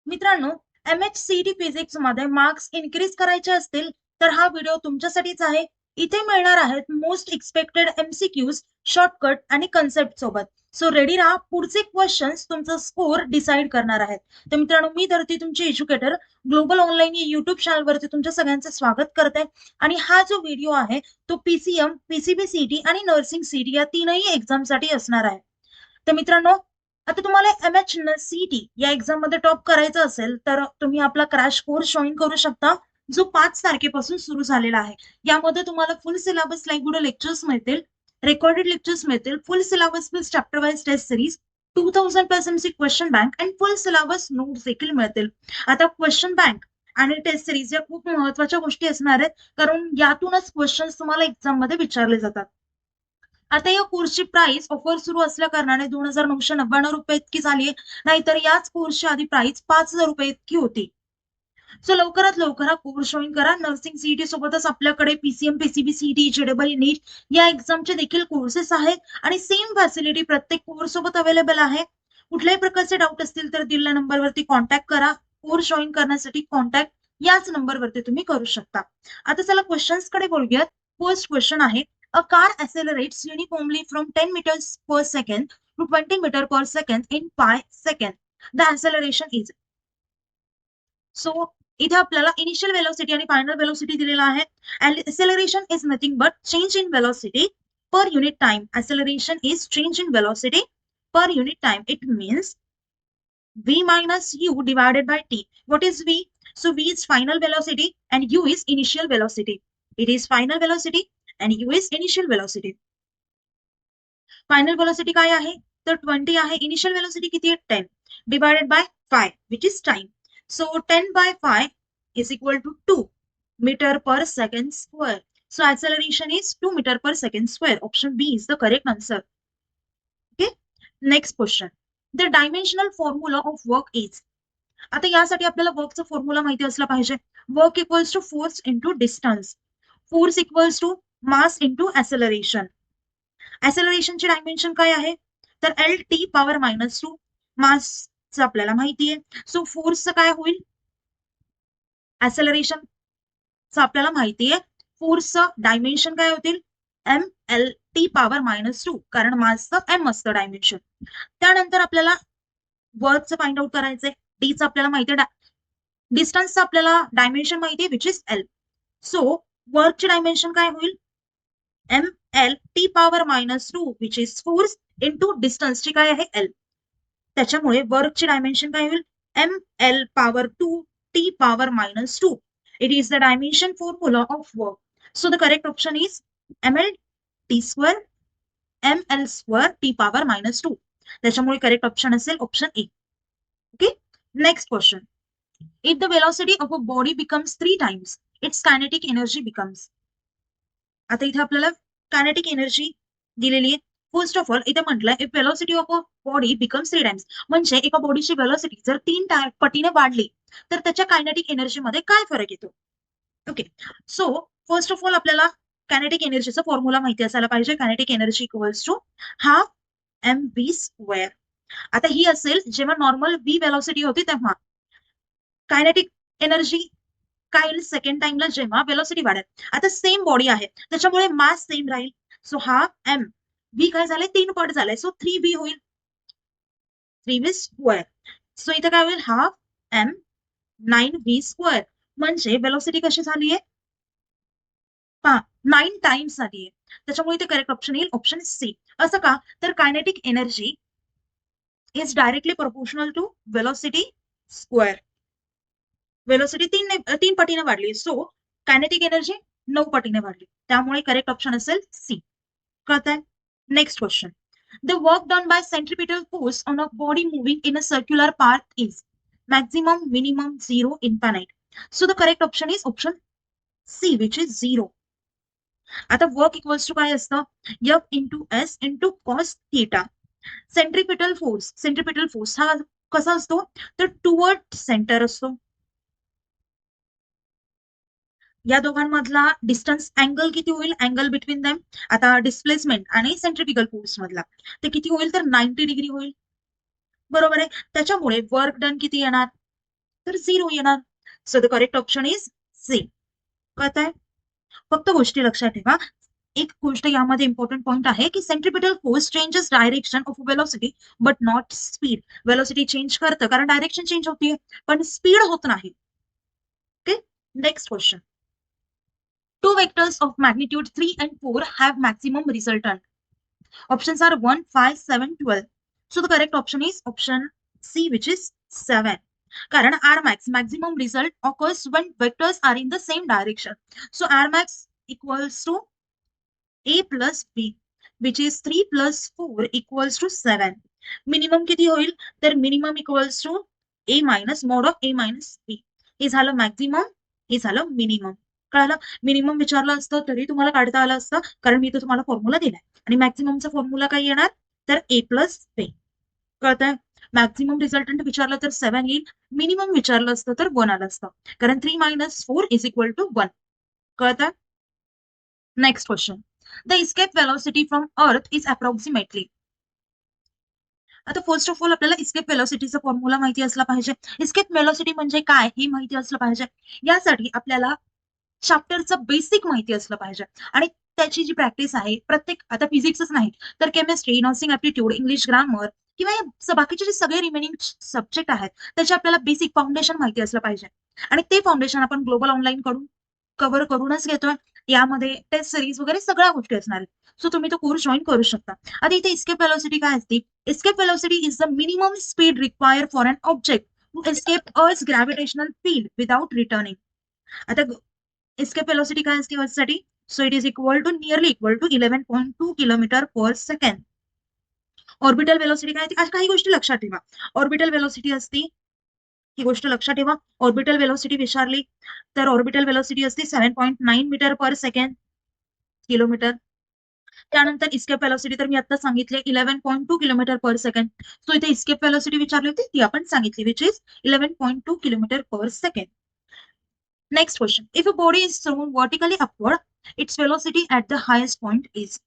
मित्रांनो, MHCD physics मध्ये marks increase करायचे असतील तर हा व्हिडिओ तुमच्यासाठीच आहे. इथे मिळणार आहेत मोस्ट एक्सपेक्टेड MCQs, शॉर्टकट आणि कन्सेप्ट सोबत. सो रेडी राहा, पुढचे क्वेश्चन्स तुमचा स्कोर डिसाईड करणार आहेत. तर मित्रांनो, मी धरती तुमची एज्युकेटर ग्लोबल ऑनलाईन या युट्यूब चॅनलवरती तुमच्या सगळ्यांचं स्वागत करते. आणि हा जो व्हिडिओ आहे तो PCM, PCB CT आणि नर्सिंग CT या तीनही एक्झामसाठी असणार आहे. तर मित्रांनो, आता तुम्हाला MHCT या एक्झाम मध्ये टॉप करायचं असेल तर तुम्ही आपला क्रॅश कोर्स जॉईन करू शकता, जो 5 तारखेपासून सुरू झालेला आहे. यामध्ये तुम्हाला full syllabus live video lectures मिळतील, रेकॉर्डेड लेक्चर्स मिळतील, full syllabus plus chapter wise test series, 2000+ MC question bank and full syllabus notes देखील मिळतील. आता क्वेश्चन बँक आणि टेस्ट सिरीज या खूप महत्वाच्या गोष्टी असणार आहेत, कारण यातूनच क्वेश्चन्स तुम्हाला एक्झाम मध्ये विचारले जातात. आता या कोर्सची प्राइस ऑफर सुरू असल्या कारणाने 2999 रुपये इतकी झाली आहे, नाहीतर याच कोर्सची आधी प्राइस 5000 रुपये इतकी होती. सो लवकरात लवकर हा कोर्स जॉईन करा. नर्सिंग सीईटी सोबतच आपल्याकडे PCM, PCB CT, JEE नीट या एक्झामचे देखील कोर्सेस आहेत आणि सेम फॅसिलिटी प्रत्येक कोर्स सोबत अवेलेबल आहे. कुठल्याही प्रकारचे डाऊट असतील तर दिलेल्या नंबरवरती कॉन्टॅक्ट करा. कोर्स जॉईन करण्यासाठी कॉन्टॅक्ट याच नंबरवरती तुम्ही करू शकता. आता चला क्वेश्चन्स कडे बोलूयात. फर्स्ट क्वेश्चन आहे, a car accelerates uniformly from 10 meters per second to 20 meter per second in pi second. The acceleration is. So इथे आपल्याला इनिशियल वेलोसिटी आणि फायनल वेलोसिटी दिलेला आहे. Acceleration is nothing but change in velocity per unit time. Acceleration is change in velocity per unit time. It means v minus u divided by t. What is v? So v is final velocity and u is initial velocity. It is final velocity and u is initial velocity. Final velocity काय आहे तर 20 आहे. Initial velocity किती आहे 10 divided by 5 which is time. So 10 by 5 is equal to 2 meter per second square. So acceleration is 2 meter per second square. Option B is the correct answer. Okay. Next question. The dimensional formula of work is. आता यासाठी आपल्याला वर्कचा formula माहिती असला पाहिजे. Work equals to force into distance. Force equals to mass into acceleration. ऍसेलरेशनची dimension काय आहे तर L T⁻². मासचं आपल्याला माहिती आहे. सो फोर्सचं काय होईल, ऍसेलरेशनचं आपल्याला माहिती आहे. फोर्सचं डायमेन्शन काय होतील MLT⁻², कारण मासचं M असतं डायमेन्शन. त्यानंतर आपल्याला वर्कचं फाइंड आउट करायचंय. डीचं आपल्याला माहिती आहे, डिस्टन्सचं आपल्याला डायमेन्शन माहिती आहे विच इज L. सो वर्कची डायमेन्शन काय होईल MLT⁻² which is force into डिस्टन्सची काय आहे L. त्याच्यामुळे वर्कची डायमेन्शन काय होईल ML⁻²T⁻². It is the dimension formula of work. So the correct option is MLT² ML²T⁻². त्याच्यामुळे करेक्ट ऑप्शन असेल option A. Okay. Next question. If the velocity of a body becomes 3 times its kinetic energy becomes. आता इथे आपल्याला kinetic energy दिलेली आहे. First of all इथे म्हटलंय if velocity of a body becomes 3 times, म्हणजे एका बॉडीची वेलोसिटी जर 3 पटीने वाढली तर त्याच्या कायनेटिक एनर्जी मध्ये काय फरक येतो. Okay. So first of all आपल्याला कायनेटिक एनर्जीचा फॉर्म्युला माहिती असायला पाहिजे. Kinetic energy equals to half mv². आता ही असेल जेव्हा नॉर्मल v वेलोसिटी होती तेव्हा. कायनेटिक एनर्जी काय होईल सेकंड टाइमला जेव्हा वेलोसिटी वाढेल. आता सेम बॉडी आहे त्याच्यामुळे मास सेम राहील. सो हा एम व्ही काय झालंय 3 पट झालंय. सो 3v होईल 3v². सो इथे काय होईल हाफ m 9v². म्हणजे वेलोसिटी कशी झालीये 9 टाइम्स झालीये. त्याच्यामुळे इथे करेक्ट ऑप्शन येईल ऑप्शन सी. असं का तर kinetic energy is directly proportional to velocity square. Velocity 3 पटीने वाढली. सो कायनेटिक एनर्जी 9 पटीने वाढली. त्यामुळे करेक्ट ऑप्शन असेल सी. कळतंय. Next question. The work done by centripetal force on a body moving in a circular path is maximum, minimum, 0, infinite. So the correct option is option C which is 0. आता work equals to काय असतं F × S × cos θ. Centripetal force हा कसा असतो तर toward centre असतो. या दोघांमधला डिस्टन्स अँगल किती होईल अँगल बिटवीन देम. आता डिस्प्लेसमेंट आणि सेंट्रिपिकल फोर्स मधला ते किती होईल तर 90 डिग्री होईल. बरोबर आहे. त्याच्यामुळे वर्क डन किती येणार तर 0 येणार. So the correct option is C. कळत आहे? फक्त गोष्टी लक्षात ठेवा. एक गोष्ट यामध्ये इम्पॉर्टंट पॉइंट आहे की centripetal force changes direction of velocity but not speed. Velocity change करतं कारण डायरेक्शन चेंज होतीये, पण स्पीड होत नाही. Okay, next question. Two vectors of magnitude 3 and 4 have maximum resultant. Options are 1, 5, 7, 12. So the correct option is option C, which is 7. Karan Rmax, maximum result occurs when vectors are in the same direction. So Rmax equals to A plus B, which is 3 plus 4 equals to 7. Minimum किती होईल? तर minimum equals to A minus mod of A minus B. हे झालं maximum, हे झालं minimum. कळालं? Minimum विचारलं असतं तरी तुम्हाला काढता आलं असतं, कारण मी तो तुम्हाला फॉर्म्युला दिलाय. आणि मॅक्झिममचा फॉर्म्युला काय येणार? तर A प्लस B. कळतंय? मॅक्झिमम रिझल्टंट विचारलं तर 7 येईल, मिनिमम विचारलं असतं तर 1 आलं असतं, कारण 3 minus 4 is equal to 1. कळतंय? Next question. The escape velocity from Earth is approximately. आता फर्स्ट ऑफ ऑल आपल्याला इस्केप वेलोसिटीचा फॉर्म्युला माहिती असला पाहिजे. इस्केप वेलोसिटी म्हणजे काय हे माहिती असलं पाहिजे. यासाठी आपल्याला चॅप्टरचं बेसिक माहिती असलं पाहिजे. आणि त्याची जी प्रॅक्टिस आहे प्रत्येक, आता फिजिक्सच नाही तर chemistry, nursing aptitude, English grammar किंवा बाकीचे जे सगळे रिमेनिंग सब्जेक्ट आहेत त्याचे आपल्याला बेसिक फाउंडेशन माहिती असलं पाहिजे. आणि ते फाउंडेशन आपण ग्लोबल ऑनलाईन कडून कव्हर करूनच घेतोय. यामध्ये टेस्ट सिरीज वगैरे सगळ्या गोष्टी असणार आहेत. सो तुम्ही तो कोर्स जॉईन करू शकता. आता इथे इस्केप वेलोसिटी काय असते? Escape velocity is the minimum speed required for an object to escape Earth's gravitational field without returning. आता escape velocity काय असते Earthसाठी? So it is nearly equal to 11.2 kilometre per second. Orbital velocity काय असते? आज काही गोष्टी लक्षात ठेवा. ऑर्बिटल वेलोसिटी असते, ही गोष्ट लक्षात ठेवा. ऑर्बिटल वेलोसिटी विचारली तर ऑर्बिटल वेलोसिटी असते 7.9 मीटर पर सेकंड, किलोमीटर. त्यानंतर इस्केप वेलोसिटी तर मी आता सांगितले 11.2 किलोमीटर पर सेकंड. सो इथे इस्केप वेलोसिटी विचारली होती ती आपण सांगितली, which is 11.2 kilometre per second. Next question. If a body is thrown vertically upward, its velocity at the highest point is.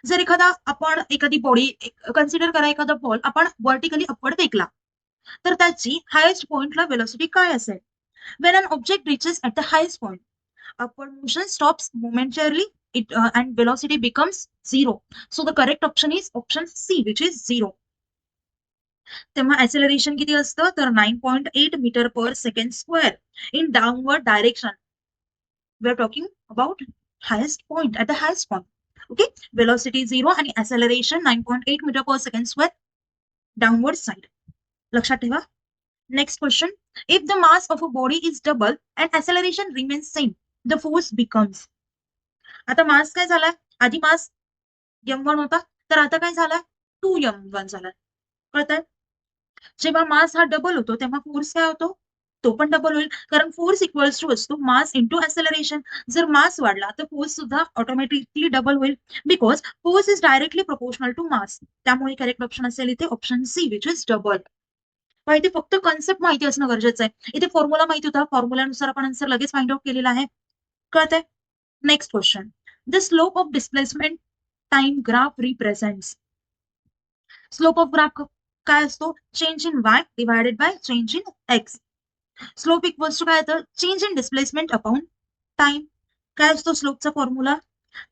जर एखादी बॉडी कन्सिडर करा, एखादा बॉल आपण वर्टिकली अपवर्ड फेकला तर त्याची हायेस्ट पॉइंटला वेलोसिटी काय असेल? When an object reaches at the highest point, upward motion stops momentarily and velocity becomes 0. So the correct option is option C, which is 0. तेव्हा acceleration किती असतं? तर 9.8 metre per second square in downward direction. We are talking about highest point, at the highest point. Okay, velocity 0 आणि acceleration 9.8 metre per second square downward side. लक्षात ठेवा. Next question. If the mass of a body is double and acceleration remains same, the force becomes. आता मास काय झालाय? आधी मास m1 होता तर आता काय झालाय? 2m1 झालाय. कळतंय? जेव्हा मास हा डबल होतो तेव्हा फोर्स काय होतो? तो पण डबल होईल, कारण फोर्स इक्वल्स टू असतो मास इंटू ऍक्सेलरेशन. जर मास वाढला तर फोर्स सुद्धा ऑटोमॅटिकली डबल होईल, because force is directly proportional to mass. त्यामुळे करेक्ट ऑप्शन असेल इथे option C, which is double. इथे फक्त कॉन्सेप्ट माहिती असणं गरजेचं आहे. इथे फॉर्म्युला माहिती होता, फॉर्म्युलानुसार आपण आन्सर लगेच फाइंड आउट केलेला आहे. कळतंय? Next question. The slope of displacement time graph represents. Slope of graph काय असतो? Change in Y divided by change in X. Slope equals to काय येतं? Change in displacement upon time. काय असतो स्लोपचा फॉर्म्युला?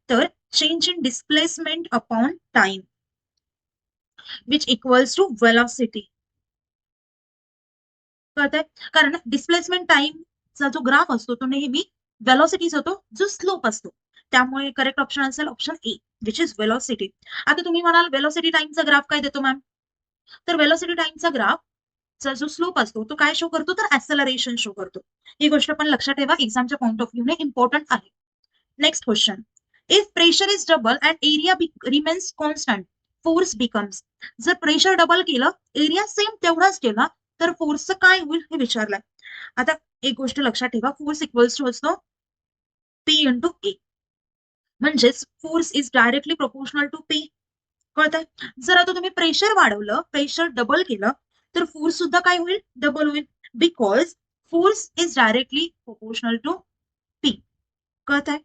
तर change in displacement upon time which equals to velocity. कळतंय? कारण डिस्प्लेसमेंट टाइमचा जो ग्राफ असतो तो नेहमी वेलोसिटीचा होतो, जो स्लोप असतो. त्यामुळे करेक्ट ऑप्शन असेल option A, which is velocity. आता तुम्ही म्हणाल वेलोसिटी टाइमचा ग्राफ काय देतो मॅम? तर वेलोसिटी टाइमचा ग्राफचा जो स्लोप असतो तो काय शो करतो? तर ऍक्सेलरेशन शो करतो. ही गोष्ट पण लक्षात ठेवा, एक्झामच्या पॉइंट ऑफ व्ह्यूने इम्पॉर्टंट आहे. Next question. If pressure is double and area remains constant, force becomes. जर प्रेशर डबल केलं, एरिया सेम तेवढाच केला तर फोर्सचं काय होईल हे विचारलंय. आता एक गोष्ट लक्षात ठेवा, फोर्स इक्वल्स टू असतो पी इंटू ए. म्हणजेच force is directly proportional to P. कळतंय? जर आता तुम्ही प्रेशर वाढवलं, प्रेशर डबल केलं तर फोर्स सुद्धा काय होईल? डबल होईल, because force is directly proportional to P. कळतंय?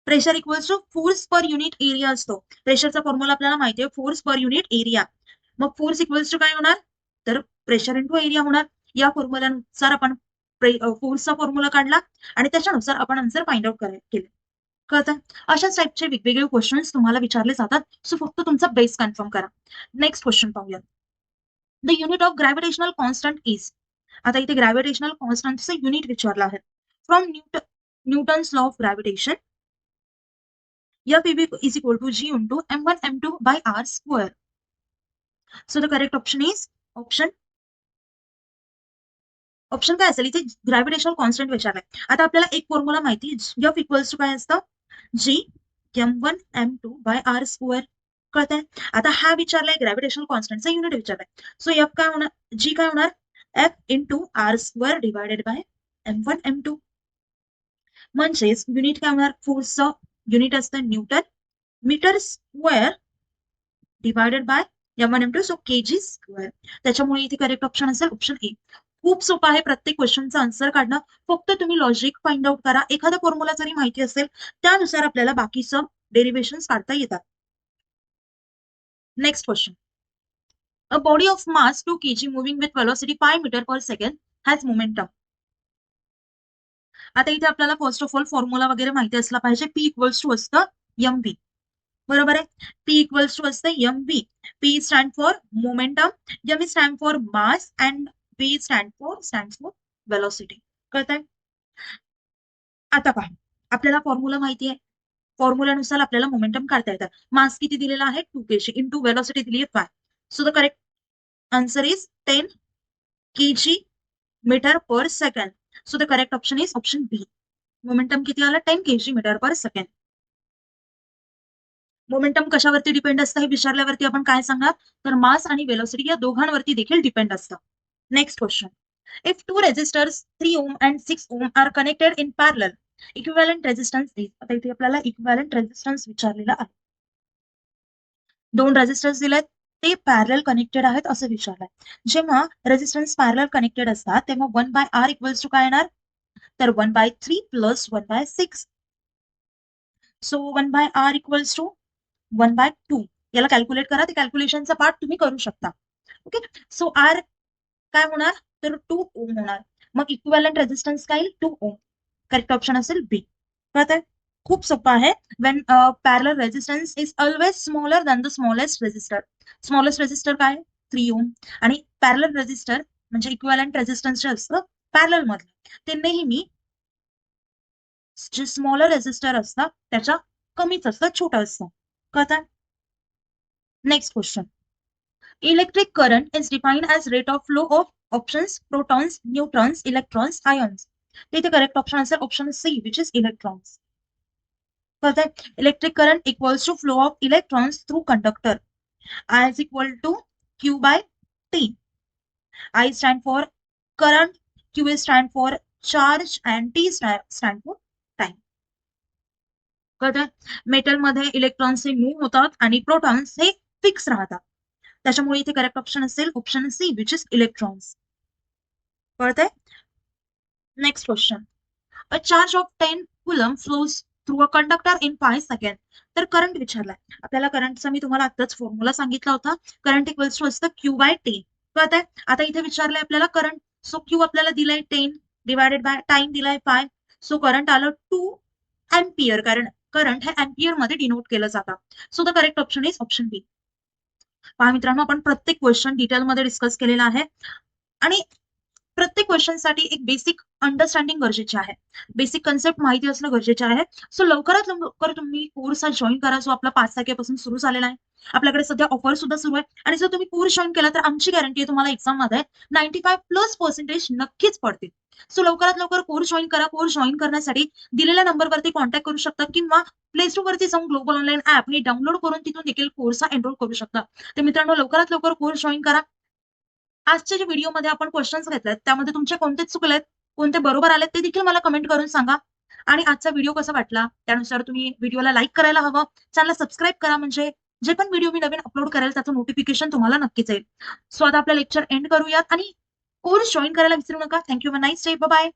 Pressure equals to force per unit area असतो. प्रेशरचा फॉर्म्युला आपल्याला माहिती आहे, फोर्स पर युनिट एरिया. मग फोर्स इक्वल्स टू काय होणार? तर प्रेशर इंटू एरिया होणार. या फॉर्म्युल्यानुसार आपण फोर्सचा फॉर्म्युला काढला आणि त्याच्यानुसार आपण आन्सर फाइंड आउट केले. कळतंय? अशाच टाईपचे वेगवेगळे क्वेश्चन्स तुम्हाला विचारले जातात. सो फक्त तुमचा बेस कन्फर्म करा. नेक्स्ट क्वेश्चन पाहूया. The unit of gravitational constant is. आता इथे ग्रॅव्हिटेशनल कॉन्स्टंटचं युनिट विचारलं आहे. From Newton's law of gravitation F is equal to G into M1 M2 by R square. So the correct option is option काय असेल इथे gravitational constant विचारलाय. आता आपल्याला एक फॉर्म्युला माहिती F इक्वल्स टू काय असतं G M1 M2 by R square. कळतंय? आता हा विचारलाय ग्रॅव्हिटेशनल कॉन्स्टंटचा युनिट विचारलाय. सो F काय होणार G काय होणार F into R square divided by M1 M2. म्हणजेच युनिट काय होणार फोर्सचं युनिट असतं newton metre square divided by M1 M2 so kg square. त्याच्यामुळे इथे करेक्ट ऑप्शन असेल ऑप्शन ए. खूप सोपं आहे प्रत्येक क्वेश्चनचा आन्सर काढणं. फक्त तुम्ही लॉजिक फाइंड आउट करा. एखादा फॉर्म्युला जरी माहिती असेल त्यानुसार आपल्याला बाकीचं डेरिव्हेशन काढता येतात. Next question. A body of mass 2 kg moving with velocity 5 metre per second has momentum. आता इथे आपल्याला फर्स्ट ऑफ ऑल फॉर्म्युला वगैरे माहिती असला पाहिजे. P इक्वल्स टू असतं mv. बरोबर आहे. P इक्वल्स टू असतं mv. P stand for momentum, m stand for mass and v stand for velocity. कळतंय? आता पहा आपल्याला फॉर्म्युला माहिती आहे. फॉर्म्युल्यानुसार आपल्याला मोमेंटम काढता येतात. मास किती दिलेला आहे 2 kg इंटू वेलोसिटी दिली आहे 5. So the correct answer is 10 kg metre per second. So the correct option is option B. Momentum किती आला 10 kg metre per second. Momentum कशावरती डिपेंड असतं हे विचारल्यावरती आपण काय सांगा तर मास आणि वेलोसिटी या दोघांवरती देखील डिपेंड असतं. Next question. If 2 resistors 3 ohm and 6 ohm are connected in parallel equivalent resistance is. आता इथे आपल्याला इक्विव्हॅलंट रेजिस्टन्स विचारलेला आहे. 2 रेजिस्टन्स दिलेत ते पॅरलल कनेक्टेड आहेत असं विचारलंय. जेव्हा रेजिस्टन्स पॅरलल कनेक्टेड असतात तेव्हा 1 बाय आर इक्वल्स टू काय येणार तर 1/3 plus 1/6. So 1 by R equals to 1/2. याला कॅल्क्युलेट करा. ते कॅल्क्युलेशनचा पार्ट तुम्ही करू शकता. ओके. सो आर काय होणार तर 2 ओम होणार. मग इक्विव्हॅलंट रेजिस्टन्स काय 2 ओम. करेक्ट ऑप्शन असेल बी. कळतंय? खूप सोपं आहे. When parallel resistance is always smaller than the smallest resistor. Smallest resistor काय 3 ओम आणि पॅरलल रेजिस्टर म्हणजे इक्विव्हॅलंट रेजिस्टन्स जे असतं पॅरलल मधलं ते नेहमी जे स्मॉलर रेजिस्टर असतं त्याच्या कमीच असतं छोटं असतं. कळतंय? Next question. Electric current is defined as rate of flow of options protons neutrons electrons ions. इथे करेक्ट ऑप्शन असेल option C which is electrons. कळतंय? Electric current equals to flow of electrons through conductor. I is equal to Q by T. I stand for current, Q is stand for charge and T stand for time. कळतंय? Metal मध्ये electrons हे move होतात आणि protons हे fix राहतात. त्याच्यामुळे इथे correct option असेल option C which is electrons. कळतंय? Next question. A charge of 10 coulomb flows through a conductor in 5 second. तर करंट विचारलाय. आपल्याला करंटचा मी तुम्हाला आताच फॉर्म्युला सांगितला होता. करंट इक्वल्स टू असतं Q बाय T. कळतंय? आता इथे विचारलंय आपल्याला करंट. सो Q आपल्याला दिलाय 10 डिवायडेड बाय टाइम दिलाय 5. सो करंट आलं 2 अँपियर. कारण करंट हे अँपियर मध्ये डिनोट केलं जातं. So the correct option is option B. पहा मित्रांनो आपण प्रत्येक क्वेश्चन डिटेलमध्ये डिस्कस केलेला आहे आणि प्रत्येक क्वेश्चनसाठी एक बेसिक अंडरस्टँडिंग गरजेचे आहे. बेसिक कन्सेप्ट माहिती असणं गरजेचे आहे. सो लवकरात लवकर तुम्ही कोर्स हा जॉईन करा जो आपला 5 तारखेपासून सुरू झालेला आहे. आपल्याकडे सध्या ऑफर सुद्धा सुरू आहे आणि जर तुम्ही कोर्स जॉईन केला तर आमची गॅरंटी आहे तुम्हाला एक्झाम मध्ये 95+ % नक्कीच पडतील. सो लवकरात लवकर कोर्स जॉईन करा. कोर्स जॉईन करण्यासाठी दिलेल्या नंबरवरती कॉन्टॅक्ट करू शकता किंवा प्ले स्टोर वरती जाऊन ग्लोबल ऑनलाईन ऍप हे डाउनलोड करून तिथून देखील कोर्स हा एनरोल करू शकता. तर मित्रांनो लवकरात लवकर कोर्स जॉईन करा. आजच्या जे व्हिडिओमध्ये आपण क्वेश्चन्स घेतलेत त्यामध्ये तुमचे कोणते चुकलेत कोणते बरोबर आलेत ते देखील मला कमेंट करून सांगा. आणि आजचा व्हिडिओ कसा वाटला त्यानुसार तुम्ही व्हिडिओला लाईक करायला हवं. चॅनलला सबस्क्राईब करा म्हणजे जे पण व्हिडिओ मी नवीन अपलोड करेल त्याचं नोटिफिकेशन तुम्हाला नक्कीच येईल. सो आता आपलं लेक्चर एंड करूयात आणि कोर्स जॉईन करायला विसरू नका. थँक्यू. Nice day. बाय.